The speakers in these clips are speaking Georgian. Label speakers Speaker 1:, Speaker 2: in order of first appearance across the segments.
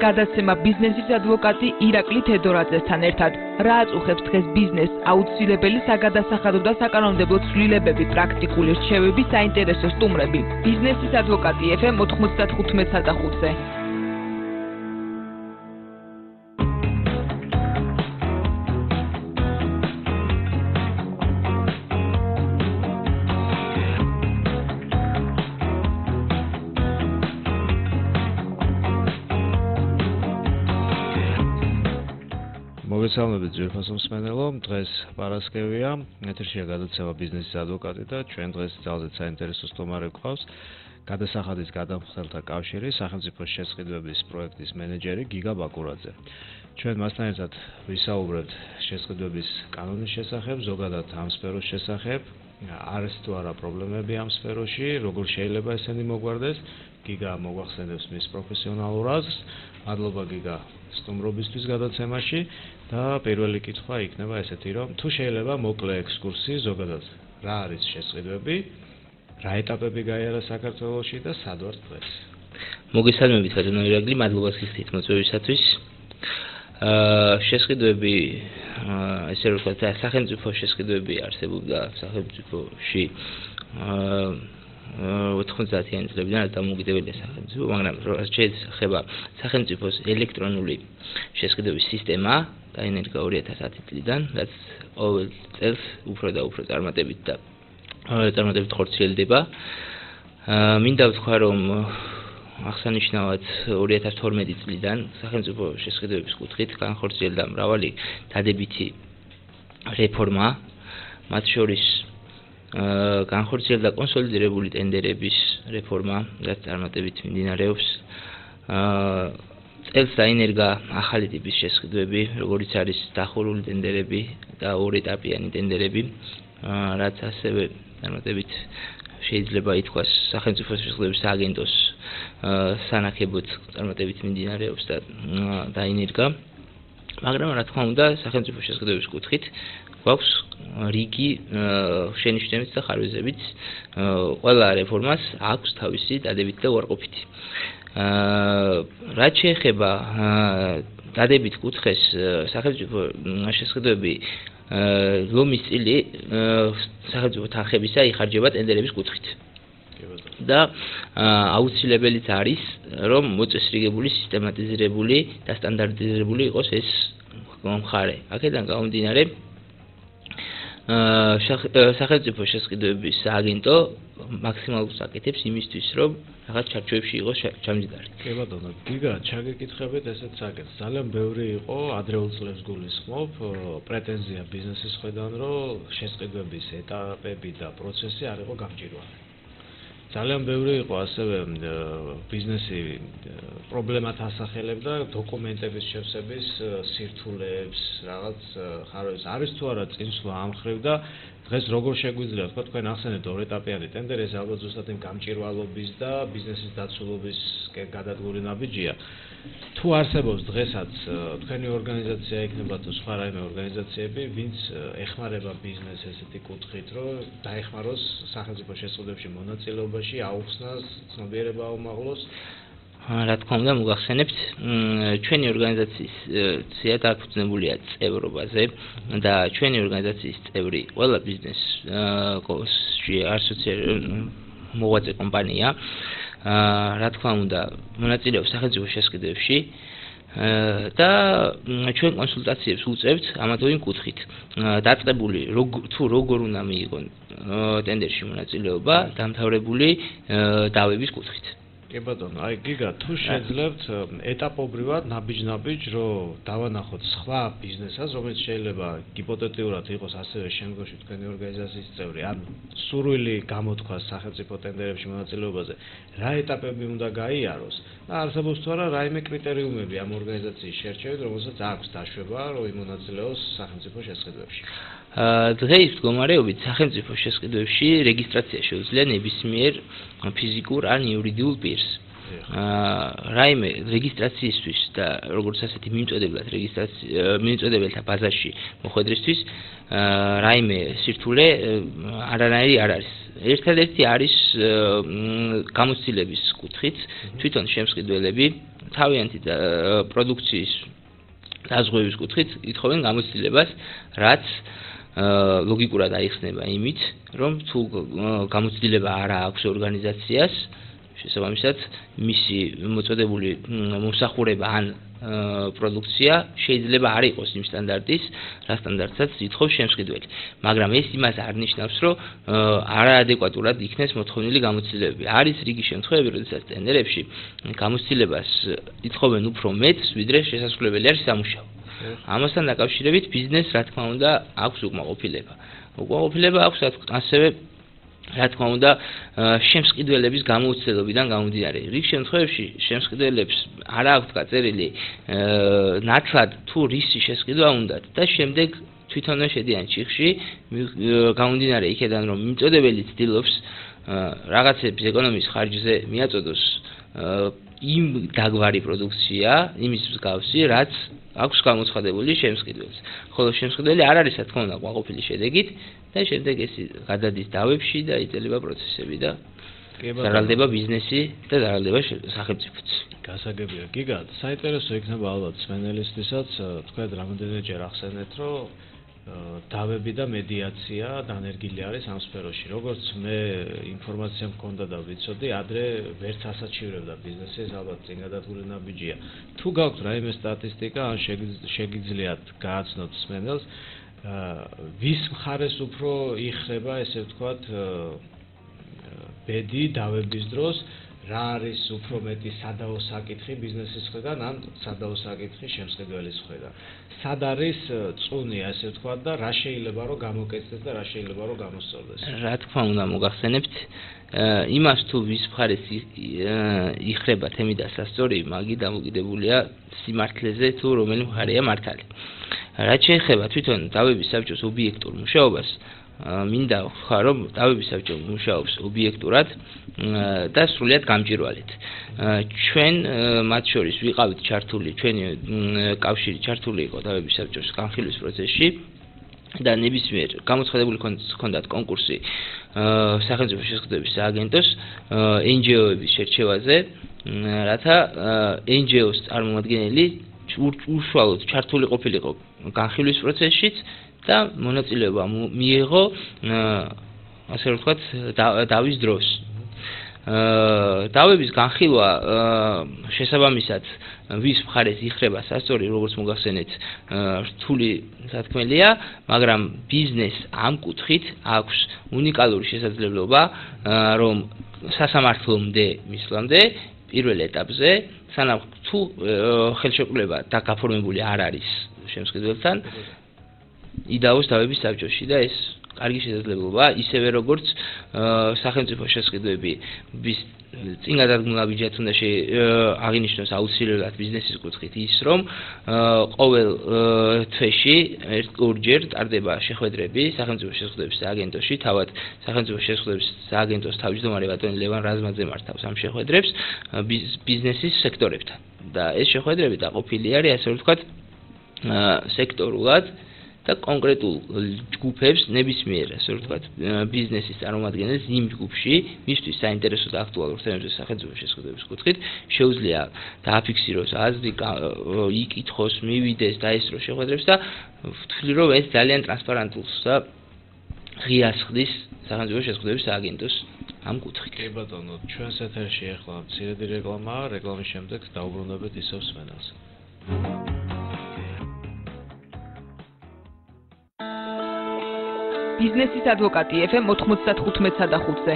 Speaker 1: გადაცემა ბიზნესის ადვოკატი ირაკლი თედორაძესთან ერთად. რა აწუხებს დღეს ბიზნესს, აუცილებელი საგადასახადო და საკანონმდებლო ცვლილებები, პრაქტიკული რჩევები, საინტერესო სტუმრები. ბიზნესის ადვოკატი FM 95.5-ზე.
Speaker 2: მოგესალმებით ძვირფასო მსმენელო, დღეს პარასკევია, ეთერშია გადაცემა ბიზნესის ადვოკატი და ჩვენ დღეს ძალზედ საინტერესო სტუმარი გვყავს გადასახადის გადამხდელთა კავშირის სახელმწიფო შესყიდვების პროექტის მენეჯერი გიგა ბაკურაძე. ჩვენ მასთან ერთად ვისაუბრებთ შესყიდვების კანონის შესახებ, ზოგადად ამ სფეროს შესახებ, არის თუ არა პრობლემები ამ სფეროში, როგორ შეიძლება ესენი მოგვარდეს. გიგა მოგვახსენებს მის პროფესიონალურ აზრს. მადლობა გიგა სტუმრობისთვის გადაცემაში და პირველი კითხვა იქნება ესეთი, რომ თუ შეიძლება მოკლე ექსკურსი ზოგადად რა არის შესყიდვები, რა ეტაპები გაიარა საქართველოში და სად ვართ დღეს.
Speaker 3: მოგესალმებით ბატონო ირაკლი, მადლობა გიხდით მოწვევისათვის. შესყიდვები, ესე რომ ვთქვათ, სახელმწიფო შესყიდვები არსებობდა სახელმწიფოში 90-იანი წლებიდან დამოუკიდებელია სახელმწიფო, მაგრამ შეიძლება სახელმწიფოს ელექტრონული შესყიდვების სისტემა დაინერგა 2010 წლიდან, რაც ყოველ წელს უფრო და უფრო წარმატებით ხორციელდება. მინდა ვთქვა, რომ აღსანიშნავად 2012 წლიდან სახელმწიფო შესყიდვების კუთხით განხორციელდა მრავალი დადებითი რეფორმა, მათ შორის განხორციელდა კონსოლიდირებული ტენდერების რეფორმა, რაც წარმატებით მიმდინარეობს. წელს დაინერგა ახალი ტიპის შესყიდვები, როგორიც არის დახურული ტენდერები და ორეტაპიანი ტენდერები, რაც ასევე წარმატებით შეიძლება ითქვას სახელმწიფო შესყიდვების სააგენტოს სანახებოდ წარმატებით მიმდინარეობს და დაინერგა. მაგრამ რა თქმა უნდა, სახელმწიფო შესყიდვების კუთხით გვაქვს რიგი შენიშვნებით და ხარვეზებით. ყველა რეფორმას აქვს თავისი დადებითი და უარყოფითი. რაც შეეხება დადებით კუთხეს, სახელმწიფო შესყიდვები ლომის წილი სახელმწიფო თანხებისა იხარჯება ტენდერების კუთხით. და აუცილებელიც არის, რომ მოწესრიგებული, სისტემატიზირებული და სტანდარტიზირებული იყოს ეს მხარე. აქედან გამომდინარე, სახელმწიფო შესყიდვების სააგენტო მაქსიმალურს აკეთებს იმისთვის, რომ რაღაც ჩარჩოებში იყოს ჩამჯდარი.
Speaker 2: კი ბატონო, გიგა, ჩაგეკითხებით ესეც საკეთს. ძალიან ბევრი იყო ადრეულ წლებს გულისხმობ პრეტენზია ბიზნესის მხრიდან, რომ შესყიდვების ეტაპები და პროცესი არ იყო გამჭვირვალე. ძალიან ბევრი იყო ასევე ბიზნესი პრობლემათ ასახელებდა დოკუმენტების შევსების სირთულეებს, რაღაც ხარვებს არის თუ არა წინსვლა ამ ხრივ და დღეს როგორ შეგვიძლია თქვა თქვენ ახსენეთ ორეტაპიანი ტენდერი, ეს ალბათ ზუსტად იმ გამჭვირვალობის და ბიზნესის დაცულობის გადადგმული ნაბიჯია. თუ არსებობს დღესაც თქვენი ორგანიზაცია იქნება თუ სხვა რაიმე ორგანიზაციები, ვინც ეხმარება ბიზნესს ესეთი კუთხით, რომ დაეხმაროს სახელმწიფო შესყიდვებში მონაწილეობაში, აუხსნას, ცნობიერება აუმაღლოს.
Speaker 3: რა თქმა უნდა, მოგახსენებთ, ჩვენი ორგანიზაცია დაფუძნებულია წევრობაზე და ჩვენი ორგანიზაციის წევრი ყველა ბიზნესში მოღვაწე კომპანია, რა თქმა უნდა, მონაწილეობს სახელმწიფო შესყიდვებში და ჩვენ კონსულტაციებს უწევთ ამათო იმ კუთხით. დაწყებული თუ როგორ უნდა მიიღონ ტენდერში მონაწილეობა, დამთავრებული დავების კუთხით.
Speaker 2: კი ბატონო, აი გიგა, თუ შეძლებთ ეტაპობრივად ნაბიჯ-ნაბიჯ, რომ დავანახოთ სხვა ბიზნესას, რომელიც შეიძლება ჰიპოთეტიურად იყოს ასევე შემდგომში თქვენი ორგანიზაციის წევრი, ან სურვილი გამოთქვას სახელმწიფო ტენდერებში მონაწილეობაზე, რა ეტაპები უნდა გაიაროს და არსებობს თუ არა რაიმე კრიტერიუმები ამ ორგანიზაციის შერჩევით, რომელსაც აქვს დაშვება, რომ იმონაწილეოს სახელმწიფო შესყიდვებში.
Speaker 3: დღეის მდგომარეობით სახელმწიფო შესყიდვებში რეგისტრაცია შეუძლია ნებისმიერ ფიზიკურ ან იურიდიულ პირს. რაიმე რეგისტრაციისთვის და როგორც ასეთი მიმწოდებელთა ბაზაში მოხვედრისთვის რაიმე სირთულე არანაირი არ არის. ერთადერთი არის გამოცდილების კუთხით თვითონ შემსყიდველები თავიანთი პროდუქციის დაზღვევის კუთხით ითხოვენ გამოცდილებას, რაც ლოგიკურად აიხსნება იმით, რომ თუ გამოცდილება არ აქვს ორგანიზაციას, შესაბამისად, მისი მოწოდებული მომსახურება ან პროდუქცია შეიძლება არ იყოს იმ სტანდარტის, რა სტანდარტსაც ითხოვს შემსყიდველი. მაგრამ ეს იმას არ ნიშნავს, რომ არაადეკვატურად იქნეს მოთხოვნილი გამოცდილებები. არის რიგი შემთხვევები, როდესაც ტენდერებში გამოცდილებას ითხოვენ უფრო მეტს, ვიდრე შესაძლებელი არის სამუშაო. ამასთან დაკავშირებით ბიზნესს, რა თქმა უნდა, აქვს უკმაყოფილება. უკმაყოფილება აქვს ასევე რა თქმა უნდა, შემსყიდველების გამოუცდელობიდან გამომდინარე. რიგ შემთხვევებში შემსყიდველებს არ აქვთ გაწერილი ნათლად თუ რისი შესყიდვა უნდათ და შემდეგ თვითონვე შედიან ჩიხში, გამომდინარე იქედან, რომ მიმწოდებელი ცდილობს რაღაცების ეკონომიის ხარჯზე მიაწოდოს იმ დაგვარი პროდუქცია, იმის მსგავსი, რაც აქვს გამოცხადებული შემსყიდველს. ხოლო შემსყიდველი არ არის, რა თქმა უნდა, კმაყოფილი შედეგით და შემდეგ ეს გადადის დავებში და იწელება პროცესები და ზარალდება ბიზნესი და ზარალდება სახელმწიფოც.
Speaker 2: გასაგებია, გიგა, საინტერესო იქნება ალბათ სვენელისთვისაც, თქვენ რამდენჯერ ახსენეთ, რომ დავები და მედიაცია დანერგილი არის ამ სფეროში. როგორც მე ინფორმაცია მქონდა და ვიცოდი, ადრე ვერც ასაჩივრებდა ბიზნესი, ეს ალბათ წინ გადადგმული ნაბიჯია. თუ გაქვთ რაიმე სტატისტიკა, ან შეგიძლიათ გააცნოთ სვენელს, ვის მხარეს უფრო იხრება, ესე ვთქვათ, ბედი დავების დროს, რა არის უფრო მეტი სადაო საკითხი ბიზნესის მხრიდან, ან სადაო საკითხი შემსყიდველის მხრიდან. სად არის წუნი, ასე ვთქვათ, და რა შეიძლება რომ გამოკეთდეს და რა შეიძლება რომ გამოსწორდეს.
Speaker 3: რა თქმა უნდა, მოგახსენებთ, იმას თუ ვის მხარეს იხრება თემი და სასწორი, მაგი დამოკიდებულია სიმართლეზე თუ რომელი მხარეა მართალი. რაც შეეხება თვითონ დავების საბჭოს ობიექტურ მუშაობას, მინდა ვთქვა, რომ დავების საბჭო მუშაობს ობიექტურად და სრულიად გამჭირვალედ. ჩვენ მათ შორის ვიყავით ჩართული, ჩვენი კავშირი ჩართული იყო დავების საბჭოს განხილვის პროცესში და ნებისმიერ გამოცხადებული ჰქონდათ კონკურსი სახელმწიფო შესყიდვების სააგენტოს NGO-ების შერჩევაზე, რათა NGO-ს წარმომადგენელი უშუალოდ ჩართული ყოფილიყო განხილვის პროცესშიც და მონაწილეობა მიიღო, ასე ვთქვათ, დავის დროს. დავების განხილვა შესაბამისად ვის მხარეს იხრება სასწორი, როგორც მოგახსენეთ, რთული სათქმელია, მაგრამ ბიზნესს ამ კუთხით აქვს უნიკალური შესაძლებლობა, რომ სასამართლომდე მისვლამდე პირველ ეტაპზე, სანამ თუ ხელშეკრულება და გაფორმებული არ არის შემსყიდველთან, იდაოს დავების საბჭოში და ეს კარგი შესაძლებლობაა, ისევე როგორც სახელმწიფო შესყიდვები წინ გადადგმულ ნაბიჯად უნდა აღინიშნოს აუცილებლად ბიზნესის კუთხით ის, რომ ყოველ თვეში ორჯერ ტარდება შეხვედრები სახელმწიფო შესყიდვების სააგენტოში, თავად სახელმწიფო შესყიდვების სააგენტოს თავმჯდომარე ბატონი ლევან რაზმაძე მართავს ამ შეხვედრებს ბიზნესის სექტორებთან. და ეს შეხვედრები დაყოფილი არის, ასე ვთქვათ, სექტორულად და კონკრეტულ ჯგუფებს ნებისმიერ, ასე ვთქვათ, ბიზნესის წარმომადგენელს იმ ჯგუფში, მისთვის საინტერესო და აქტუალურ თემებზე სახელმწიფო შესყიდვების კუთხით შეუძლია დააფიქსიროს აზრი, იკითხოს, მივიდეს, დაესწროს შეხვედრებს და ვთვლი, რომ ეს ძალიან ტრანსპარენტულს და ღიას ხდის სახელმწიფო შესყიდვების სააგენტოს ამ კუთხით.
Speaker 2: კი ბატონო, ჩვენს ეთერში ახლა მცირედი რეკლამაა, რეკლამის შემდეგ დაუბრუნდებით ისევ სვენელს.
Speaker 1: ბიზნესის ადვოკატი FM 95.5-ზე.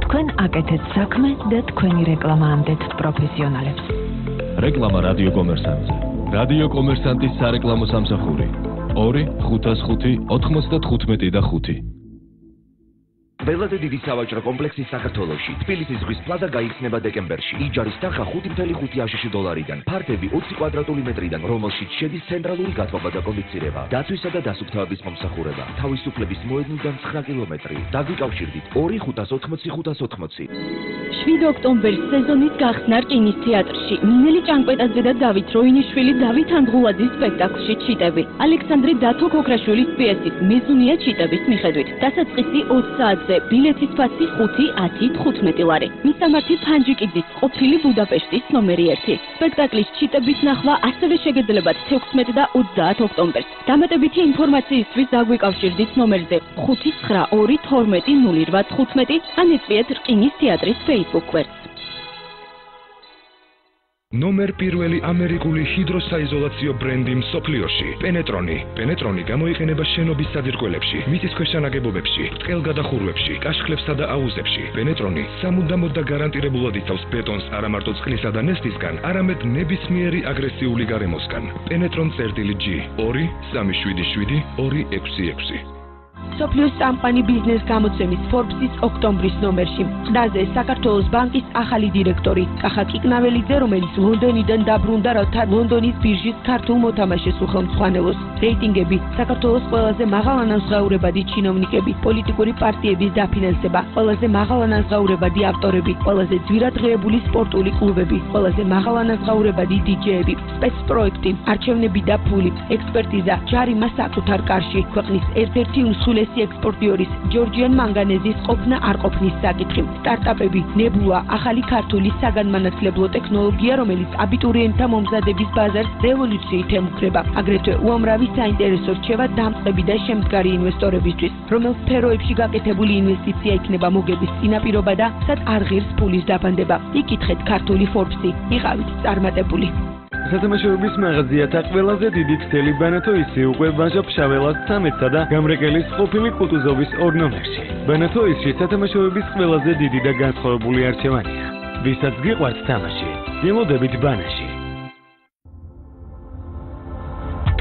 Speaker 4: თქვენ აკეთეთ საქმე და თქვენი რეკლამა ამდეთ პროფესიონალებს.
Speaker 5: რეკლამა რადიო კომერსანტზე. რადიო კომერსანტის სარეკლამო სამსახური 2-505-95-5.
Speaker 6: ყველაზე დიდი სავაჭრო კომპლექსი საქართველოში. თბილისის ზღვის პლაზა გაიხსნება დეკემბერში. იჯარის თანხა $5.5 ფართები 20 კვადრატული მეტრიდან, რომელშიც შედის ცენტრალური გათბობა და კონდიცირება, დაცვისა და დასუფთავების მომსახურება. თავისუფლების მოედნიდან 9 კილომეტრი. დაგვიკავშირდით 2-580-580.
Speaker 7: 7 ოქტომბერს სეზონის გახსნა რკინის თეატრში. ნინელი ჭანკვეტაძე და დავით როინიშვილი დავით ანდღულაძის სპექტაკლში ჩიტები. ალექსანდრე დათო ქოქრაშვილის პიესის მეზუნია ჩიტების მიხედვით. დასაწყისი 20 საათზე სპექტაკლზე ბილეთის ფასი 5-10-15 ლარი. მისამართი ფანჯიკიძის ყოფილი ბუდაპეშტის ნომერი 1. სპექტაკლის ჩიტების ნახვა ასევე შეგეძლებათ 16 და 30 ოქტომბერს. დამატებითი ინფორმაციისთვის დაგვიკავშირდით ნომერზე 592120815 ან ეწვიეთ რკინის თეატრის Facebook გვერდს.
Speaker 8: ნომერ პირველი ამერიკული ჰიდროსაიზოლაციო ბრენდი მსოფლიოში პენეტრონი. პენეტრონი გამოიყენება შენობის საძირკველებში, მიწის ქვეშ ნაგებობებში, ბრტყელგადახურვებში, კაშხლებსა და აუზებში. პენეტრონი სამუდამოდ და გარანტირებულად იცავს ბეტონს არა მარტო წყლისა და ნესტისგან, არამედ ნებისმიერი აგრესიული გარემოსგან. პენეტრონ წერტილი G 23772 266.
Speaker 9: სოფლიოს წამყვანი ბიზნეს გამოცემის Forbes-ის ოქტომბრის ნომერში ყდაზე საქართველოს ბანკის ახალი დირექტორი კახა კიკნაველიძე, რომელიც ლონდონიდან დაბრუნდა, რათა ლონდონის ბირჟის ქართულ მოთამაშეს უხელმძღვანელოს. რეიტინგები, საქართველოს ყველაზე მაღალანაზღაურებადი ჩინოვნიკები, პოლიტიკური პარტიების დაფინანსება, ყველაზე მაღალანაზღაურებადი ავტორები, ყველაზე ძვირადღირებული სპორტული კლუბები, ყველაზე მაღალანაზღაურებადი დიჯეები, სპეცპროექტი, არჩევნები და ფული, ექსპერტიზა, ჯარიმა საკუთარ კარში, ქვეყნის ერთ-ერთი უმსხვილესი ექსპორტიორის ჯორჯიან მანგანეზის ყოფნა არ ყოფნის საკითხი, სტარტაპები, ნებულა, ახალი ქართული საგანმანათლებლო ტექნოლოგია, რომელიც აბიტურიენტთა მომზადების ბაზარს რევოლუციით ემუქრება. აგრეთვე უამრავი საინტერესო რჩევა დამწყები და შემდგარი ინვესტორებისთვის, რომელ სფეროებში გაკეთებული ინვესტიცია იქნება მოგების წინაპირობა და სად არ ღირს ფულის დაბანდება. იკითხეთ ქართული Forbes-ი, იყავით წარმატებული.
Speaker 10: სათამაშოების მაღაზიათა ყველაზე დიდი ქსელი ბანათო ისი უკვე ვაჟა-ფშაველას 13-სა და გამრეკელის ყოფილი კუტუზოვის 2 ნომერში. ბანათო ისი სათამაშოების ყველაზე დიდი და განსხვავებული არჩევანია. ვისაც გიყვართ თამაში, გელოდებით ბანაში.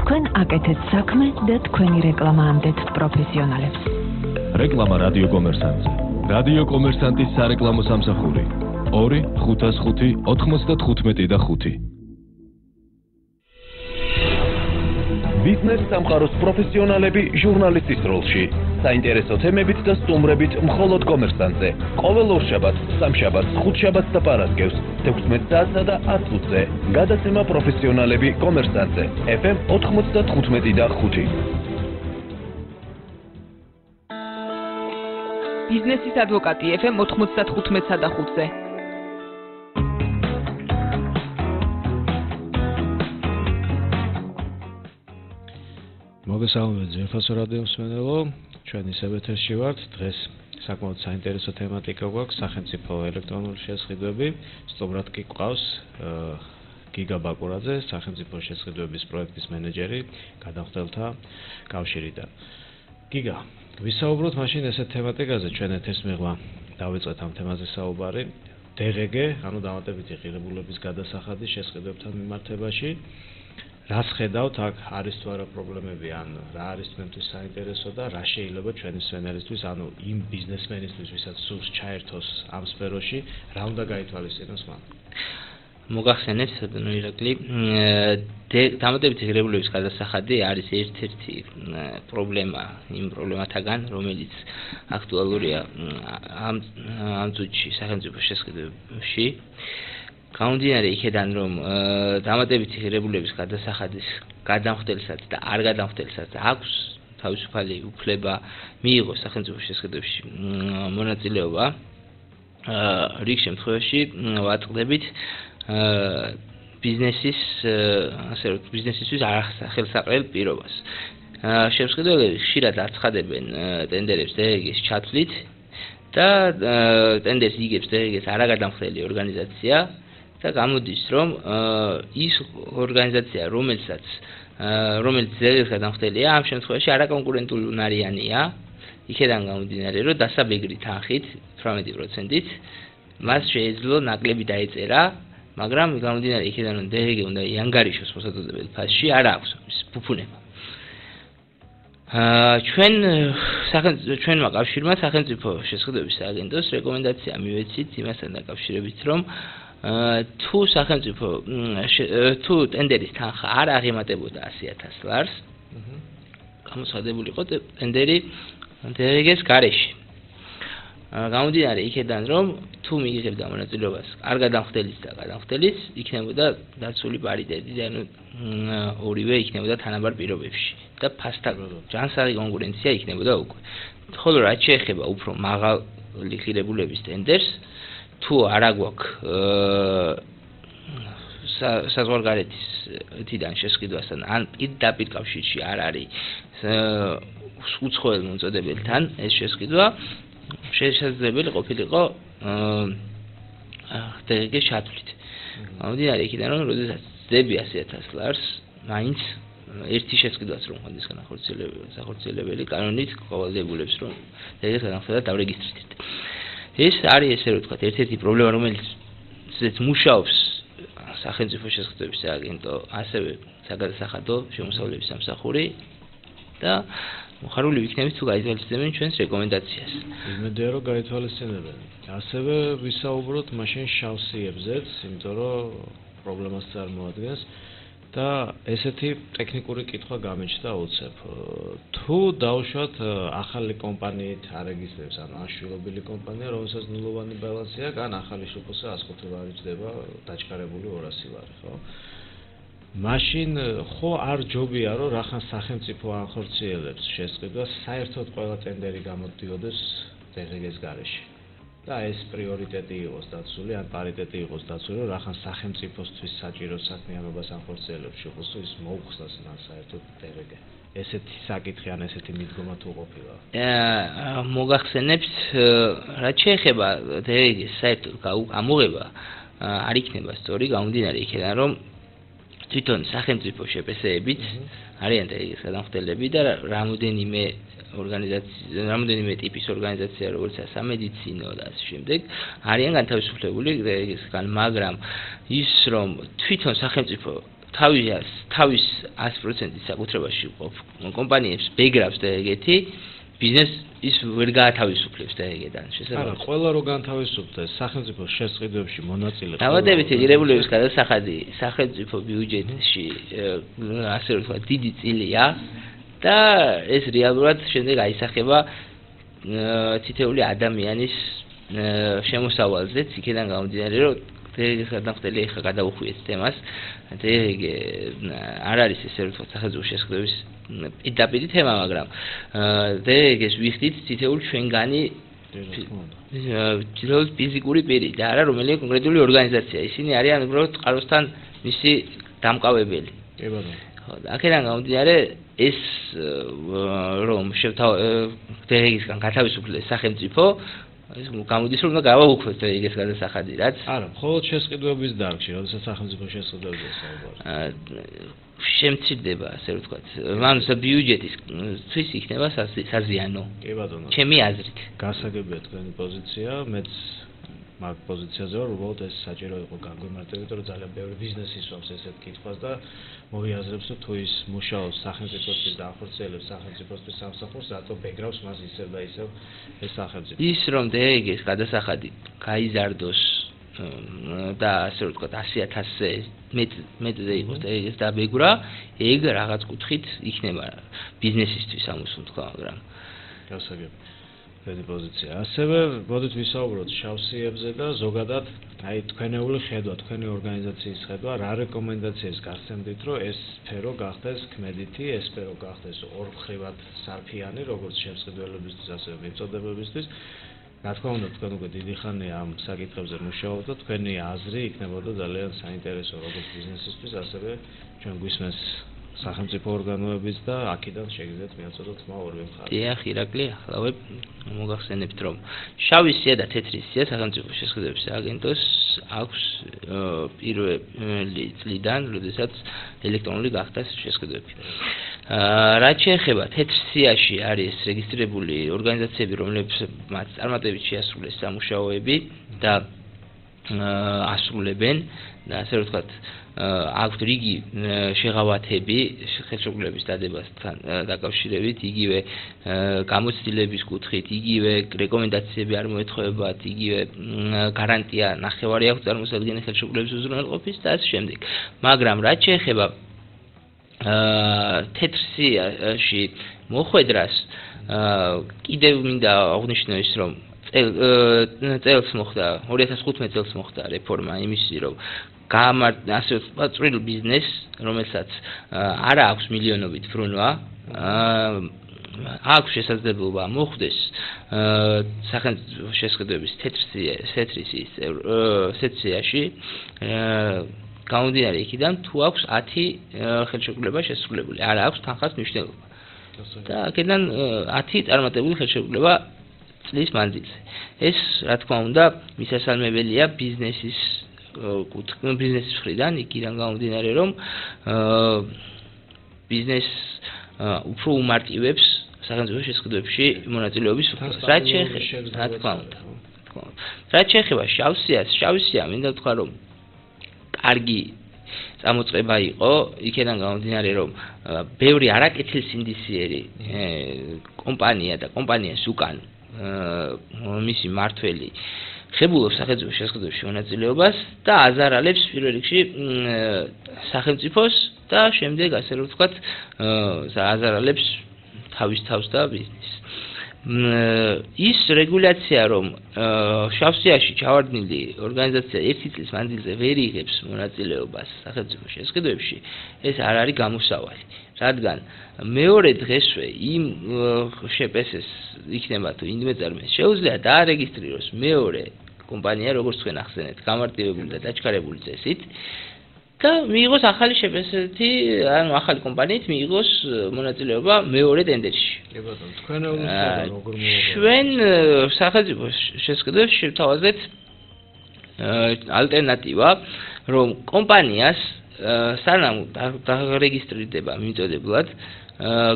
Speaker 4: თქვენ აკეთეთ საქმე და თქვენი რეკლამა ამდეთ პროფესიონალებს.
Speaker 5: რეკლამა რადიო კომერსანტზე. რადიო კომერსანტის სარეკლამო სამსახური 2 505 95 და 5.
Speaker 11: ბიზნეს სამყაროს პროფესიონალები ჟურნალისტის როლში. საინტერესო თემებით და სტუმრებით მხოლოდ კომერსანტზე. ყოველ ორშაბათს, სამშაბათს, ხუთშაბათს და პარასკევს 16 საათსა და 10 წუთზე. გადაცემა პროფესიონალები კომერსანტზე. FM 95 და 5.
Speaker 1: ბიზნესის ადვოკატი FM 95 და 5-ზე.
Speaker 2: მოგესალმებით ძვირფასო რადიო მსმენელო, ჩვენ ისევ ეთერში ვართ. დღეს საკმაოდ საინტერესო თემატიკა გვაქვს, სახელმწიფო ელექტრონული შესყიდვები. სტუმრად კი გვყავს გიგა ბაკურაძე, სახელმწიფო შესყიდვების პროექტის მენეჯერი გადამხდელთა კავშირიდან. გიგა, ვისაუბროთ მაშინ ესეთ თემატიკაზე, ჩვენ ეთერს მიღლა დავიწყეთ ამ თემაზე საუბარი. DGG, ანუ დამატებითი ღირებულების გადასახადი შესყიდვებთან მიმართებაში. რას ხედავთ, აქ არის თუ არა პრობლემები, ან რა არის თქვენთვის საინტერესო და რა შეიძლება ჩვენი სვენერისთვის, ანუ იმ ბიზნესმენისთვის, ვისაც სურს ჩაერთოს ამ სფეროში, რა უნდა გაითვალისწინოს მან?
Speaker 3: მოგახსენეთ, ირაკლი, დამატებითი ღირებულების გადასახადი არის ერთ-ერთი პრობლემა იმ პრობლემათაგან, რომელიც აქტუალურია ამ წუთში სახელმწიფო შესყიდვებში. გამომდინარე იქედან, რომ დამატებითი ღირებულების გადასახადის გადამხდელსაც და არ გადამხდელსაც აქვს თავისუფალი უფლება მიიღოს სახელმწიფო შესყიდვებში მონაწილეობა, რიგ შემთხვევაში ვაწყდებით ბიზნესისთვის ხელსაყრელ პირობას. შემსყიდველები ხშირად აცხადებენ ტენდერებს DGG-ის ჩათვლით და ტენდერს იგებს DGG-ის არაგადამხდელი ორგანიზაცია. და გამოდის, რომ ის ორგანიზაცია, რომელიც DGG-ს გადამხდელია, ამ შემთხვევაში არაკონკურენტული უნარიანია, იქედან გამომდინარე, რომ დასაბეგრი თანხით 18%-ით მას შეეძლო ნაკლები დაეწერა, მაგრამ გამომდინარე იქედან, რომ DGG უნდა იანგარიშოს მოსაწოდებელ ფასში, არ აქვს ის ფუფუნება. ჩვენმა კავშირმა სახელმწიფო შესყიდვების სააგენტოს რეკომენდაცია მივეცით იმასთან დაკავშირებით, რომ თუ სახელმწიფო თუ ტენდერის თანხა არ აღემატებოდა 100,000 ლარს, გამოცხადებული იყო ტენდერი DGG-ის გარეშე. გამომდინარე იქედან, რომ თუ მიიღებდა მონაწილეობას არ გადამხდელის და გადამხდელის, იქნებოდა დაცული პარიტეტი, ანუ ორივე იქნებოდა თანაბარ პირობებში და ფასთან ჯანსაღი კონკურენცია იქნებოდა უკვე. ხოლო რაც შეეხება უფრო მაღალი ღირებულების ტენდერს, თუ არ აგვაქვს საზღვარგარეთის თიდან შესყიდვასთან ან პირდაპირ კავშირში არ არის უცხოელ მომწოდებელთან ეს შესყიდვა შესაძლებელი ყოფილიყო დღეს ჩათვლით. ამიტომ იქიდან რომ როდესაც ძები 100,000 ლარს მაინც ერთი შესყიდვაც რომ ხონდეს განახორციელებელი კანონით ყოველდებულებს რომ დღეს განახორციელოთ დავრეგისტრირდეთ. ეს არის ესე რომ ვთქვათ ერთ-ერთი პრობლემა რომელიც მუშაობს სახელმწიფო შესყიდვების სააგენტო, ასევე საგადასახადო შემოსავლების სამსახური და მოხარული ვიქნებით თუ გაითვალისწინებენ ჩვენს რეკომენდაციას.
Speaker 2: იმედია რომ გაითვალისწინებენ. ასევე ვისაუბროთ მაშინ შავსიებზეც, იმიტომ რომ პრობლემას წარმოადგენს და ესეთი ტექნიკური კითხვა გამეჩნდა უცებ. თუ დავუშვათ ახალი კომპანიით არეგისტრებს, ან აშვილობილი კომპანია, რომელსაც ნულოვანი ბალანსი აქვს, ან ახალი შუქოსა 105 ლარი ჯდება დაჩქარებული 200 ლარი, ხო? მაშინ ხო არ ჯობია რომ რახან სახელმწიფო ახორციელებს შესყიდვას, საერთოდ ყველა ტენდერი გამოდიოდეს დღეს გარეშე. და ეს პრიორიტეტი იყოს დაცული, ან პარიტეტი იყოს დაცული, რომ რახან სახელმწიფოსთვის საჭირო საქმიანობას ახორციელებს შეხოს თუ ის მოუხსნას ან საერთოდ დღეგე. ესეთი საკითხი ან ესეთი მიდგომა თუ ყოფილა.
Speaker 3: მოგახსენებთ, რაც შეეხება დღეგეს საერთოდ ამოღება არ იქნება სწორი გამომდინარე იქიდან რომ თვითონ სახელმწიფო შეპესეებით არიან დღეგეს გადამხდელები და რამდენიმე ტიპის ორგანიზაცია როგორიცაა სამედიცინო და ასე შემდეგ არიან განთავისუფლებული დღეგესგან, მაგრამ ის რომ თვითონ სახელმწიფო თავის 100% საკუთრებაში კომპანიებს ბეგრავს დღეგეთი ბიზნეს ის ვერ გაათავისუფლებს დღეგედან შესაძლოა.
Speaker 2: არა, ყველა რო განთავისუფლდეს სახელმწიფო შესყიდვებში მონაწილე.
Speaker 3: დავადებითი ღირებულების გადასახადი სახელმწიფო ბიუჯეტში ასე რომ ვთქვათ დიდი წილია და ეს რეალურად შემდეგ აისახება თითეული ადამიანის შემოსავალზეც, იქიდან გამომდინარე რომ დღეს გადახდელი ახლა გადავუხვიეთ თემას, დღე არ არის ესე რომ ვთქვათ სახელმწიფო შესყიდვების პირდაპირი თემა, მაგრამ დღეს ვიხდით თითეულ ჩვენგანი ფიზიკური პირი და არა რომელიმე კონკრეტული ორგანიზაცია, ისინი არიან უბრალოდ წყაროსთან მისი დამკავებელი.
Speaker 2: კი ბატონო.
Speaker 3: ხო, აქედან გამომდინარე ეს რომ დღესგან გათავისუფლდეს სახელმწიფო ეს გამოდის რომ უნდა გავაუქმოთ დღეს გადასახადი რაც
Speaker 2: არა მხოლოდ შესყიდვების დარგში როდესაც სახელმწიფო შესყიდვებზე საუბარია
Speaker 3: შემცირდება ასე რომ ვთქვათ მანს ბიუჯეტისთვის იქნება საზიანო
Speaker 2: კი ბატონო
Speaker 3: ჩემი აზრით
Speaker 2: გასაგებია თქვენი პოზიცია მეც მაგ პოზიციაზე ვარ უბრალოდ ეს საჭირო იყო განგვიმარტებით რომ ძალიან ბევრი ბიზნესი ისვამს ესეთ კითხვას და მოვიაზრებს თუ ის მუშაობს სახელმწიფოსთვის და ახორციელებს სახელმწიფოსთვის სამსახურს რატო ბეგრავს მას ისევ და ისევ ეს სახელმწიფო
Speaker 3: ის რომ დღეს გადასახადი გაიზარდოს და ასე რომ ვთქვათ 100,000-ზე მეტზე იყოს დღეს დაბეგრა ეგ რაღაც კუთხით იქნება ბიზნესისთვის ამას ვთქვა მაგრამ
Speaker 2: გასაგებია ეს პოზიცია. ასევე მოდით ვისაუბროთ შავსიებზე და ზოგადად აი თქვენეული ხედვა, თქვენი ორგანიზაციის ხედვა, რა რეკომენდაციას გასცემდით, რომ ეს სფერო გახდეს ქმედითი, ეს სფერო გახდეს ორმხრივად სარფიანი, როგორც შემსყიდველებისთვის, ასევე მიწოდებებისთვის. რა თქმა უნდა, თქვენ უკვე დიდი ხანია ამ საკითხებზე მუშაობთ და თქვენი აზრი იქნებოდა ძალიან საინტერესო როგორც ბიზნესისთვის, ასევე ჩვენ გვისმენს სახელმწიფო ორგანოების და აქედან შეგიძლიათ მიაწოდოთ თმა ორივე მხარე.
Speaker 3: დიახ, ირაკლი, ახლავე მოგახსენებთ, რომ შავი სია და თეთრი სია სახელმწიფო შესყიდვების სააგენტოს აქვს პირველი წლიდან, როდესაც ელექტრონული გახდა შესყიდვები. რაც შეეხება თეთრ სიაში არის რეგისტრირებული ორგანიზაციები, რომლებმაც წარმატებით შეასრულეს სამუშაოები და ასრულებენ და ასე რომ ვთქვათ აქვთ რიგი შეღავათები ხელშეკრულების დადებასთან დაკავშირებით, იგივე გამოცდილების კუთხით, იგივე რეკომენდაციები არ მოეთხოვებათ, იგივე გარანტია ნახევარი აქვს წარმოსადგენელი ხელშეკრულების უზრუნველყოფის და ასე შემდეგ. მაგრამ რაც შეეხება თეთრ სიაში მოხვედრას კიდევ მინდა აღვნიშნო ის რომ წელს მოხდა 2015 წელს მოხდა რეფორმა იმისი რომ ასე წვრილ ბიზნესს რომელსაც არ აქვს მილიონობით ბრუნვა აქვს შესაძლებლობა მოხვდეს სახელმწიფო შესყიდვების თეთრი სიის სექციაში გამომდინარე იქიდან თუ აქვს 10 ხელშეკრულება შესრულებული, არა აქვს თანხას მნიშვნელობა. და აქედან 10 წარმატებული ხელშეკრულება წლის მანძილზე. ეს, რა თქმა უნდა, მისასალმებელია ბიზნესის მხრიდან, იქიდან გამომდინარე, რომ ბიზნეს უფრო უმარტივებს სახელმწიფო შესყიდვებში მონაწილეობის უფლებას. რაც შეეხება შავ სია, მინდა ვთქვა, რომ კარგი წამოწყება იყო, იქიდან გამომდინარე, რომ ბევრი არაკეთილსინდისიერი კომპანია და კომპანიას უკან მისი მართველი ხებულობს სახელმწიფო შესყიდვებში მონაწილეობას და აზარალებს პირველ რიგში სახელმწიფოს და შემდეგ ასე რომ ვთქვათ აზარალებს თავის თავს და ბიზნესს. ის რეგულაცია, რომ შავსიაში ჩავარდნილი ორგანიზაცია 1 წლის მანძილზე ვერ იღებს მონაწილეობას სახელმწიფო შესყიდვებში, ეს არ არის გამოსავალი. რადგან მეორე დღესვე იმ შეპესეს იქნება თუ ინვენტარმეს შეუძლია დაარეგისტრიროს მეორე კომპანია, როგორც თქვენ ახსენეთ, გამარტივებული და დაჩქარებული წესით და მიიღოს ახალი შეპესეთი, ანუ ახალი კომპანიით მიიღოს მონაწილეობა მეორე ტენდერში.
Speaker 2: კი ბატონო, თქვენ როგორ
Speaker 3: ჩვენ სახელმწიფო შესყიდვებში შევთავაზეთ ალტერნატივა, რომ კომპანიას სანამ დარეგისტრირდება მიმწოდებლად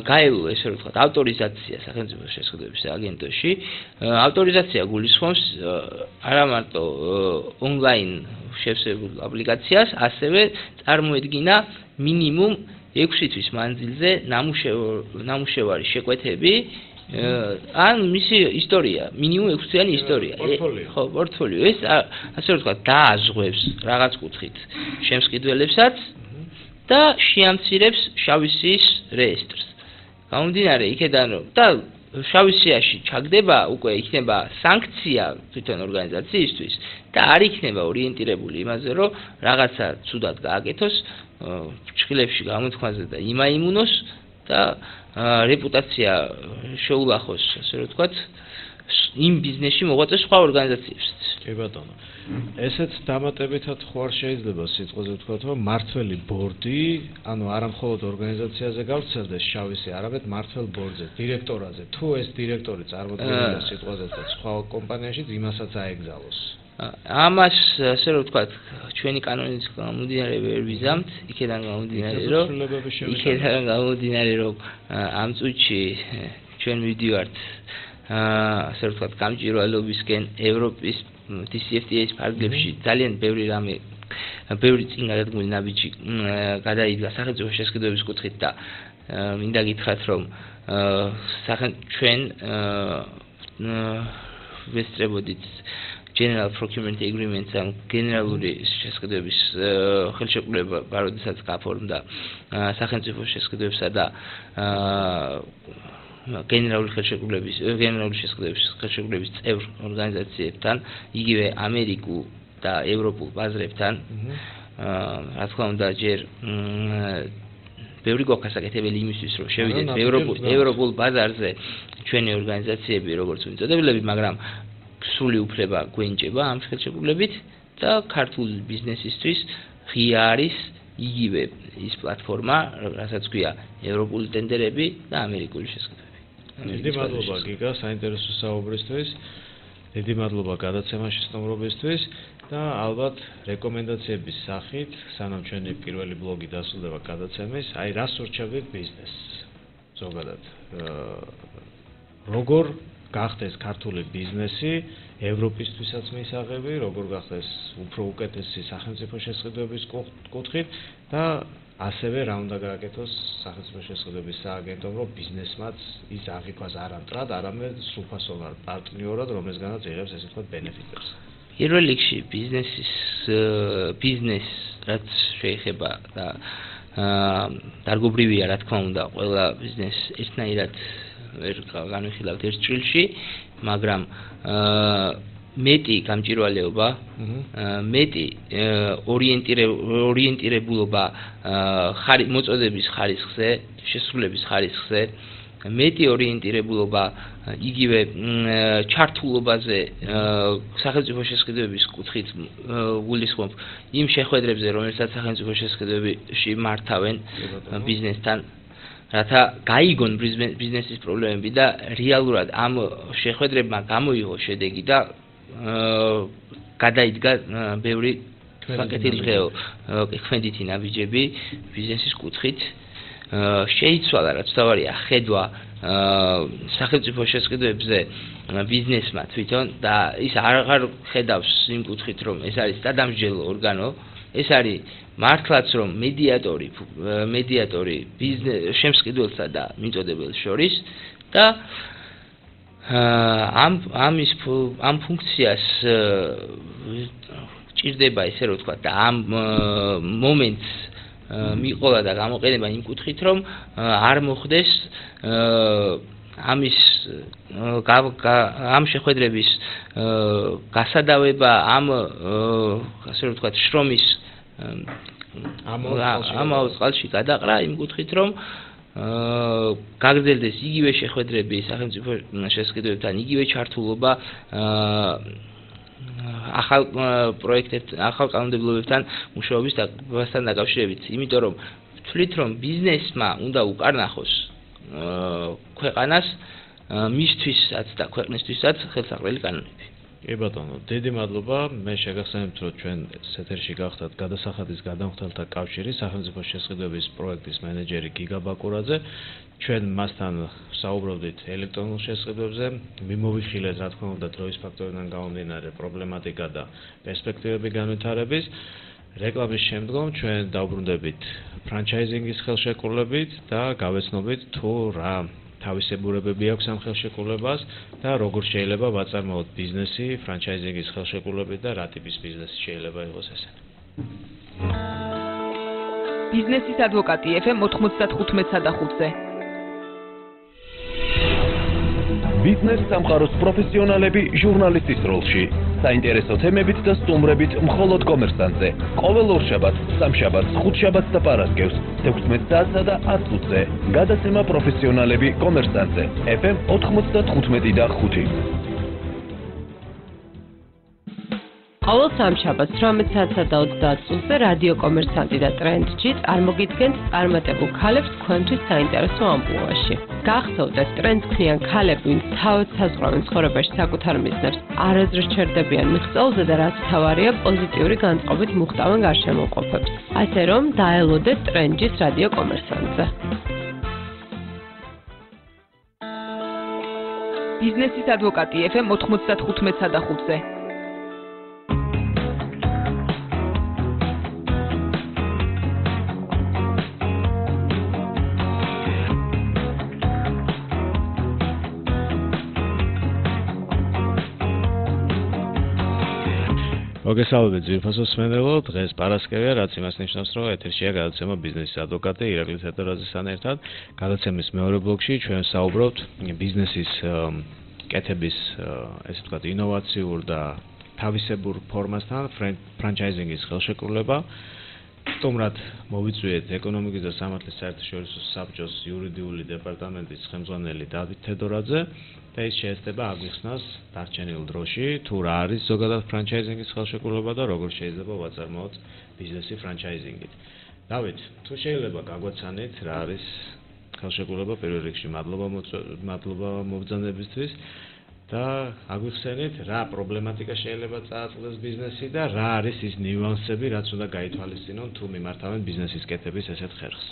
Speaker 3: გაელო ესე რომ ვთქვათ ავტორიზაცია სახელმწიფო შესყიდვების აგენტოში. ავტორიზაცია გულისხმობს არა მარტო ონლაინ შევსებულ აპლიკაციას, ასევე წარმოედგინა მინიმუმ 6 თვის მანძილზე ნამუშევარი შეკვეთები ან მისი ისტორია, მინიმუმ 6 წლიანი ისტორია. ხო, პორტფოლიო. ეს ასე რომ ვთქვათ დააზღვევს რაღაც კუთხით შემსყიდველებსაც და შეამცირებს შავი სიის რეესტრს. გამომდინარე იქედან რომ და შავი სიაში ჩაგდება უკვე იქნება სანქცია თვითონ ორგანიზაციისთვის და არ იქნება ორიენტირებული იმაზე, რომ რაღაცა ცუდად გააკეთოს, ჭხილებში გამოთქვაზე და იმაიმუნოს და რეპუტაცია შეულახოს, ასე რომ ვთქვათ, იმ ბიზნესში მოღვაწე სხვა ორგანიზაციებს.
Speaker 2: კი ბატონო. ესეც დამატებითად ხო არ შეიძლება სიტყვაზე ვთქვათ, რომ მართველი ბორდი, ანუ არა მხოლოდ ორგანიზაციაზე გავცერდეს შავისი, არამედ მართველ ბორდზე, დირექტორაზე. თუ ეს დირექტორი წარმოდგენილია სიტყვაზე და სხვა კომპანიაში, იმასაც აეგზავნოს.
Speaker 3: ამას ასე რომ ვთქვათ, ჩვენი კანონის გამომდინარე ვერ ვიზამთ, იქიდან გამომდინარე, რომ ამ წუთში ჩვენ მივდივართ ასე რომ ვთქვათ, გამჭვირვალობისკენ ევროპის DCFTA-ის ფარგლებში ძალიან ბევრი წინგადადგმული ნაბიჯი გადაიდგა სახელმწიფო შესყიდვების კუთხით და მინდა გითხრათ, რომ ჩვენ ვესწრებოდით General Procurement Agreement ან გენერალური შესყიდვების ხელშეკრულება, როდესაც გაფორმდა სახელმწიფო შესყიდვებსა და გენერალური შესყიდვების ხელშეკრულების წევრ ორგანიზაციებთან, იგივე ამერიკულ და ევროპულ ბაზრებთან, რა თქმა უნდა, ჯერ ბევრი გვაქვს გასაკეთებელი იმისთვის, რომ შევიდეთ ევროპულ ბაზარზე ჩვენი ორგანიზაციები, როგორც მიწოდებლები, მაგრამ სრული უფლება გვენჭება ამ ხელშეკრულებით და ქართულ ბიზნესისთვის ღია არის იგივე ის პლატფორმა, რასაც ქვია ევროპული ტენდერები და ამერიკული შესყიდვები.
Speaker 2: დიდი მადლობა გიგა საინტერესო საუბრისთვის, დიდი მადლობა გადაცემაში სტუმრობისთვის და ალბათ რეკომენდაციების სახით, სანამ ჩვენი პირველი ბლოგი დასრულდება გადაცემის, აი რას ურჩევთ ბიზნესს ზოგადად. როგორ გახდეს ქართული ბიზნესი ევროპისთვისაც მისაღები, როგორ გახდეს უფრო უკეთესი სახელმწიფო შესყიდვების კუთხით და ასევე რა უნდა გააკეთოს სახელმწიფო შესყიდვების სააგენტომ, რომ ბიზნესმაც ის აღიქვას არა მტრად, არამედ სრულფასოვან პარტნიორად, რომელსგანაც იღებს ესე ვთქვათ ბენეფიტებს.
Speaker 3: პირველ რიგში ბიზნეს რაც შეეხება და დარგობრივია, რა თქმა უნდა, ყველა ბიზნეს ერთნაირად ვერ განვიხილავთ ერთ ჭრილში, მაგრამ მეტი გამჭვირვალეობა, მეტი ორიენტირებულობა მოწოდების ხარისხზე, შესრულების ხარისხზე, მეტი ორიენტირებულობა იგივე ჩართულობაზე სახელმწიფო შესყიდვების კუთხით გულისხმობ იმ შეხვედრებზე, რომელსაც სახელმწიფო შესყიდვებში მართავენ ბიზნესთან, რათა გაიგონ ბიზნესის პრობლემები და რეალურად ამ შეხვედრებმა გამოიღო შედეგი და გადაიდგა ბევრი საკეთილი ხვედრითი ნაბიჯები ბიზნესის კუთხით. შეიცვალა, რაც თავარია, ხედვა სახელმწიფო შესყიდვებზე ბიზნესმა თვითონ და ის აღარ ხედავს იმ კუთხით, რომ ეს არის დადამსჯელო ორგანო, ეს არის მართლაც რომ მედიატორი ბიზნეს შემსყიდველსა და მიმწოდებელს შორის და ამ ფუნქციას ჭირდება ესე რომ ვთქვა და ამ მომენტს მიყოლა და გამოყენება იმ კუთხით რომ არ მოხდეს ამ შეხვედრების გასადავება ამ ასე რომ ვთქვა შრომის ამავე წყალში გადაყრა იმ კუთხით რომ გაგრძელდეს იგივე შეხვედრები სახელმწიფო შესყიდვებთან, იგივე ჩართულობა ახალ პროექტებთან, ახალ კანონმდებლობებთან მუშაობასთან დაკავშირებით, იმიტომ რომ ვთვლით რომ ბიზნესმა უნდა უკარნახოს ქვეყანას მისთვისაც და ქვეყნისთვისაც ხელსაყრელი კანონები.
Speaker 2: კი ბატონო, დიდი მადლობა. მე შეგახსენებთ, რომ ჩვენ ეთერში გახდათ გადასახადის გადამხდელთა კავშირის სახელმწიფო შესყიდვების პროექტის მენეჯერი გიგა ბაკურაძე. ჩვენ მასთან საუბრობდით ელექტრონულ შესყიდვებზე, მიმოვიხილეთ რა თქმა უნდა დროის ფაქტორიდან გამომდინარე პრობლემატიკა და პერსპექტივები განვითარების. რეკლამის შემდგომ ჩვენ დავბრუნდებით ფრანჩაიზინგის ხელშეკრულებით და გავეცნობით თუ რა თავისებურებები აქვს ამ ხელშეკრულებას და როგორ შეიძლება ვაწარმოოთ ბიზნესი ფრანჩაიზინგის ხელშეკრულებით და რა ტიპის ბიზნესი შეიძლება იყოს ეს.
Speaker 1: ბიზნესის ადვოკატი FM 95.5-ზე.
Speaker 11: ბიზნეს სამყაროს პროფესიონალები ჟურნალისტის როლში. საინტერესო თემებით და სტუმრებით მხოლოდ კომერსანტზე. ყოველ ორშაბათს, სამშაბათს, ხუთშაბათს და პარასკევს 16 საათსა და 10 წუთზე. გადაცემა პროფესიონალები კომერსანტზე. FM 95.5.
Speaker 9: ყოველ სამშაბათს 18 საათსა და 30 წუთზე რადიო კომერსანტი და ტრენდჯი წარმოგიდგენთ წარმატებულ ქალებს თქვენთვის საინტერესო ამპლუაში. გახსოვდეთ ტრენდქმნიან ქალები, ვინც თავად საზღვრავენ ცხოვრებაში საკუთარ მიზნებს, არაზრს ჩერდებიან მიღწევზე და რაც თავარია პოზიტიური განწყობით მუხტავენ გარშემოყოფებს. ასე რომ დაელოდეთ ტრენდჯის რადიო კომერსანტზე.
Speaker 1: ბიზნესის ადვოკატი FM 95.5-ზე.
Speaker 2: მოგესალმებით ძვირფასო მსმენელო, დღეს პარასკევია, რაც იმას ნიშნავს, რომ ეთერშია გადაცემა ბიზნესის ადვოკატი ირაკლი თედორაძესთან ერთად. გადაცემის მეორე ბლოკში ჩვენ საუბრობთ ბიზნესის კეთების, ესე ვთქვათ, ინოვაციურ და თავისებურ ფორმასთან, ფრანჩაიზინგის ხელშეკრულება. სტუმრად მოვიწვიეთ ეკონომიკის და სამართლის საერთაშორისო საბჭოს იურიდიული დეპარტამენტის ხელმძღვანელი დავით თედორაძე. და ის შეესწება აგვიხსნას დარჩენილ დროში თუ რა არის ზოგადად ფრანჩაიზინგის ხელშეკრულება და როგორ შეიძლება ვაწარმოოთ ბიზნესი ფრანჩაიზინგით. დავით, თუ შეიძლება გაგვაცანით რა არის ხელშეკრულება პირველ რიგში, მადლობა მობრძანებისთვის და აგვიხსენით რა პრობლემატიკა შეიძლება წააწყდეს ბიზნესი და რა არის ის ნიუანსები, რაც უნდა გაითვალისწინონ თუ მიმართავენ ბიზნესის კეთების ესეთ ხერხს.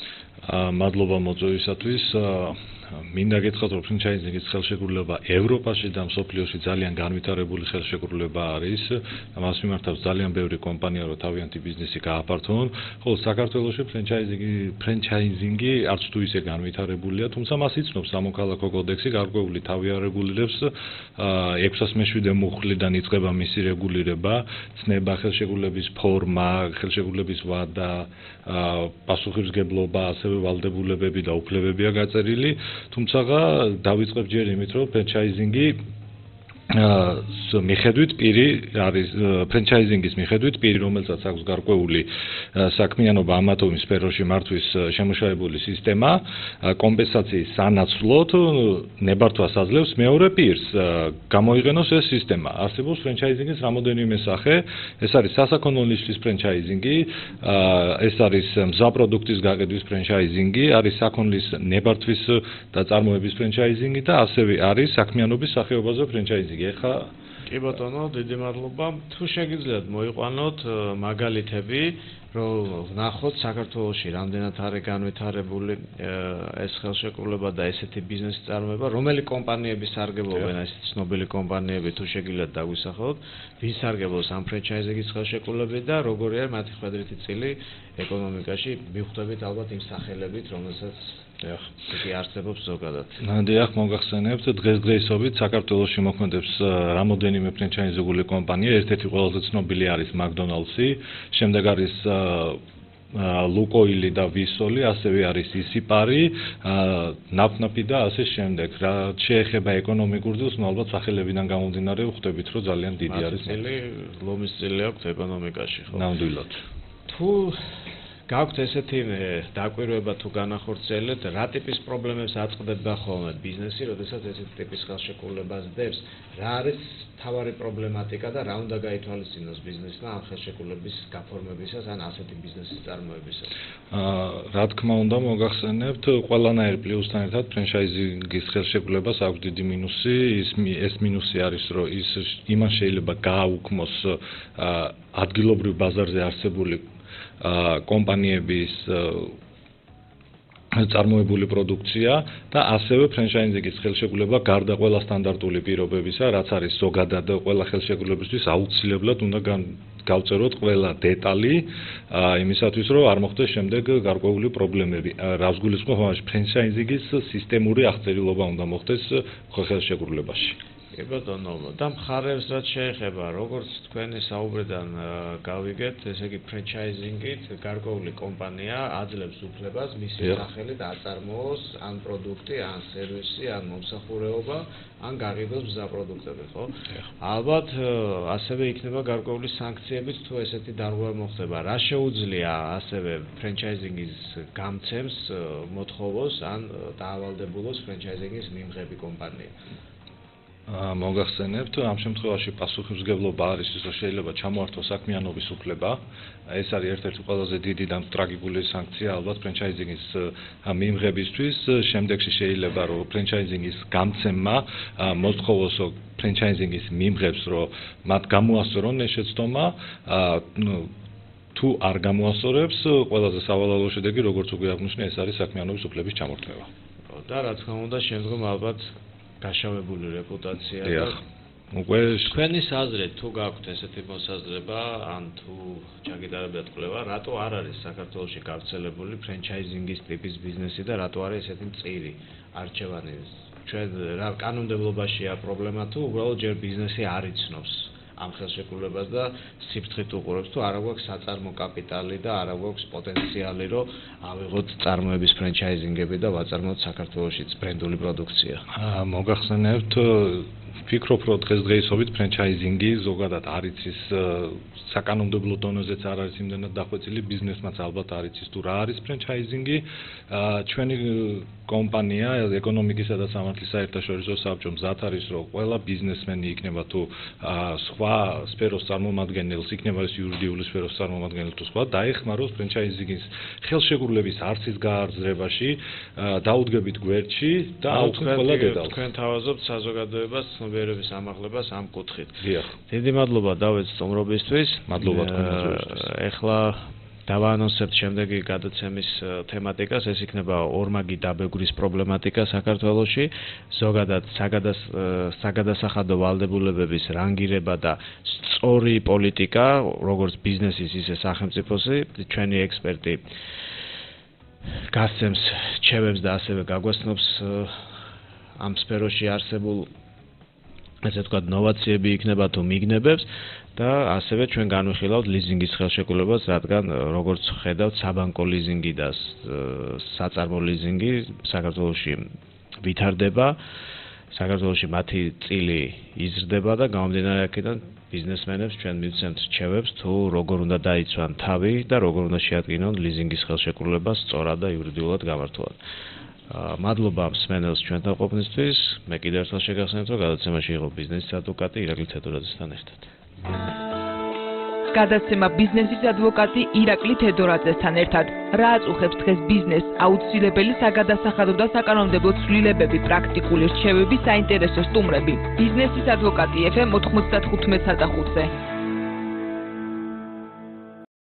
Speaker 12: მადლობა მოწვევისათვის. მინდა გითხრათ, რომ ფრანჩაიზინგის ხელშეკრულება ევროპაში და მსოფლიოში ძალიან განვითარებული ხელშეკრულება არის. მას მიმართავს ძალიან ბევრი კომპანია, რომ თავიანთი ბიზნესი გააფართოვონ, ხოლო საქართველოში ფრანჩაიზინგი არც თუ ისე განვითარებულია, თუმცა მას იცნობს სამოქალაქო კოდექსი, გარკვეული თავი არეგულირებს 607 მუხლიდან იწყება მისი რეგულირება, ცნება ხელშეკრულების ფორმა, ხელშეკრულების ვადა, პასუხისმგებლობა, ასევე ვალდებულებები და უფლებებია გაწერილი. თუმცა დავიწყებ ჯერ იმით, რომ ფრანჩაიზინგი მიხედვით პირი არის ფრენჩაიზინგის მიხედვით პირი რომელსაც აქვს გარკვეული საქმიანობა ამათოვის სფეროში მართვის შემუშავებული სისტემა კომპენსაციის სანაცვლოდ ნებართვას აძლევს მეორე პირს გამოიყენოს ეს სისტემა არსებობს ფრენჩაიზინგის რამოდენიმე სახე ეს არის სასაქონლო ნიშნის ფრენჩაიზინგი ეს არის მზა პროდუქტის გაყიდვის ფრენჩაიზინგი არის საქონლის ნებართვის და წარმოების ფრენჩაიზინგი და ასევე არის საქმიანობის სახეობაზე ფრენჩაიზინგი კი
Speaker 2: ბატონო, დიდი მადლობა. თუ შეგიძლიათ მოიყვანოთ მაგალითები, რომ ვნახოთ საქართველოში რამდენად არის განვითარებული ეს ხელშეკრულება და ესეთი ბიზნესი წარმოება, რომელი კომპანიები სარგებლობენ ესეთი ცნობილი კომპანიები, თუ შეგიძლიათ დაგვისახოთ, ვის სარგებლობს ამ ფრენჩაიზინგის ხელშეკრულებით და როგორი არის მათი ხვედრითი წილი ეკონომიკაში, მივხვდებით ალბათ იმ სახელებით, რომელსაც კი არსებობს ზოგადად.
Speaker 12: დიახ, მოგახსენებთ, დღესდღეობით საქართველოში მოქმედებს რამოდენიმე ფრენჩაიზებული კომპანია, ერთ-ერთი ყველაზე ცნობილი არის McDonald's-ი, შემდეგ არის Lukoil და Visol, ასევე არის Isipari, ნაფნაფი და ასე შემდეგ. რა შეეხება ეკონომიკურ ძილს, ალბათ სახელებიდან გამომდინარე ვხვდებით, რომ ძალიან დიდი არის.
Speaker 2: ლომის წილი აქვს ეკონომიკაში, ხო?
Speaker 12: ნამდვილად.
Speaker 2: თუ გაქვთ ესეთი დაკვირვება თუ განახორციელეთ, რა ტიპის პრობლემებს აწყდება ხოლმე ბიზნესი, როდესაც ესეთი ტიპის ხელშეკრულებას დებს, რა არის თავარი პრობლემატიკა და რა უნდა გაითვალისწინოს ბიზნესმა ამ ხელშეკრულების გაფორმებისას ან ასეთი ბიზნესის წარმოებისას?
Speaker 12: რა თქმა უნდა, მოგახსენებთ, ყველანაირ პლუსთან ერთად ფრენჩაიზინგის ხელშეკრულებას აქვს დიდი მინუსი, ეს მინუსი არის, რომ ის იმას შეიძლება გააუქმოს ადგილობრივ ბაზარზე არსებული კომპანიების წარმოებული პროდუქცია და ასევე ფრენჩაიზინგის ხელშეკრულება გარდა ყველა სტანდარტული პირობებისა, რაც არის ზოგადად ყველა ხელშეკრულებისთვის აუცილებლად უნდა გავწეროთ ყველა დეტალი იმისათვის, რომ არ მოხდეს შემდეგ გარკვეული პრობლემები. რას გულისხმობ, ფრენჩაიზინგის სისტემური აღწერილობა უნდა მოხდეს ხელშეკრულებაში.
Speaker 2: კი ბატონო, და მხარებს რაც შეეხება, როგორც თქვენი საუბრიდან გავიგეთ, ესე იგი ფრენჩაიზინგით გარკვეული კომპანია აძლევს უფლებას მისი სახელით აწარმოოს ან პროდუქტი, ან სერვისი, ან მომსახურება, ან გაყიდოს მზა პროდუქტები, ხო? ალბათ ასევე იქნება გარკვეული სანქციებიც თუ ესეთი დარღვევა მოხდება. რა შეუძლია ასევე ფრენჩაიზინგის გამცემს მოთხოვოს ან დაავალდებულოს ფრენჩაიზინგის მიმღები კომპანია?
Speaker 12: მოგახსენებთ, ამ შემთხვევაში პასუხისმგებლობა არის ის, რომ შეიძლება ჩამოართვას საქმიანობის უფლება. ეს არის ერთ-ერთი ყველაზე დიდი და ტრაგიკული სანქცია ალბათ ფრენჩაიზინგის მიმღებისთვის. შემდეგში შეიძლება რომ ფრენჩაიზინგის გამცემმა მოსთხოვოს ფრენჩაიზინგის მიმღებს, რომ მათ გამოასწორონ ეს შეცდომა, თუ არ გამოასწორებს, ყველაზე სავალალო შედეგი, როგორც უკვე აღნიშნე, ეს არის საქმიანობის უფლების ჩამორთმევა.
Speaker 2: და რა თქმა უნდა, შემდგომ ალბათ გაშავებული რეპუტაცია და
Speaker 12: უკვე
Speaker 2: თქვენის აზრით თუ გაქვთ ესეთი მოსაზრება ან თუ ჩაგიტარებიათ კვლევა, რატო არ არის საქართველოში გავრცელებული ფრენჩაიზინგის ტიპის ბიზნესი და რატო არის ესეთი მწირი არჩევანი? ჩვენ რა კანონმდებლობაშია პრობლემა თუ უბრალოდ ჯერ ბიზნესი არ იცნობს ამ ხელშეკრულებას და სიფრთხით უყურებს თუ არა გვაქვს საწარმო კაპიტალი და არა გვაქვს პოტენციალი რომ ავიღოთ წარმოების ფრენჩაიზინგები და ვაწარმოოთ საქართველოშიც ბრენდული პროდუქცია.
Speaker 12: მოგახსენებთ ვფიქრობ, რომ დღესდღეობით ფრენჩაიზინგი ზოგადად არ იცის საკანონმდებლო დონეზეც არ არის იმდენად დახვეწილი, ბიზნესმაც ალბათ არ იცის თუ რა არის ფრენჩაიზინგი. ჩვენი კომპანია ეკონომიკისა და სამართლის საერთაშორისო საბჭო მზად არის, რომ ყველა ბიზნესმენი იქნება თუ სხვა სფეროს წარმომადგენელს, იქნება ეს იურიდიული სფეროს წარმომადგენელი თუ სხვა, დაეხმაროს ფრენჩაიზინგის ხელშეკრულების არსის გააზრებაში, დაუდგებით გვერდში და აუქმოთ ყველა დეტალს.
Speaker 2: თქვენ თავაზობთ საზოგადოებას ცნობიერების ამაღლებას ამ კუთხით.
Speaker 12: დიახ.
Speaker 2: დიდი მადლობა დავით სტუმრობისთვის.
Speaker 12: მადლობა თქვენს.
Speaker 2: ეხლა დავაანონსებთ შემდეგი გადაცემის თემატიკას, ეს იქნება ორმაგი დაბეგვრის პრობლემატიკა საქართველოში, ზოგადად საგადასახადო ვალდებულებების რანგირება და სწორი პოლიტიკა, როგორც ბიზნესის, ისე სახელმწიფოსი. ჩვენი ექსპერტი გასცემს რჩევებს და ასევე გაგვაცნობს ამ სფეროში არსებულ ესე ვთქვათ ნოვაციები იქნება თუ მიგნებებს და ასევე ჩვენ განვიხილავთ ლიზინგის ხელშეკრულებას, რადგან როგორც ხედავთ საბანკო ლიზინგი და საწარმო ლიზინგი საქართველოში ვითარდება საქართველოში მათი წილი იზრდება და გამომდინარე აქედან ბიზნესმენებს ჩვენ მივცემთ რჩევებს თუ როგორ უნდა დაიცვან თავი და როგორ უნდა შეადგინონ ლიზინგის ხელშეკრულება სწორად და იურიდიულად გამართულად. მადლობა მსმენელს ჩვენთან ყოფნისთვის. მე კიდევ ერთხელ შეგახსენებთ, რომ გადაცემაში იყო ბიზნესის ადვოკატი ირაკლი თედორაძესთან ერთად.
Speaker 1: გადაცემა ბიზნესის ადვოკატი ირაკლი თედორაძესთან ერთად. რა აწუხებს დღეს ბიზნესს? აუცილებელი საგადასახადო და საკანონმდებლო ცვლილებები, პრაქტიკული რჩევები, საინტერესო სტუმრები. ბიზნესის ადვოკატი FM 95.5-ზე.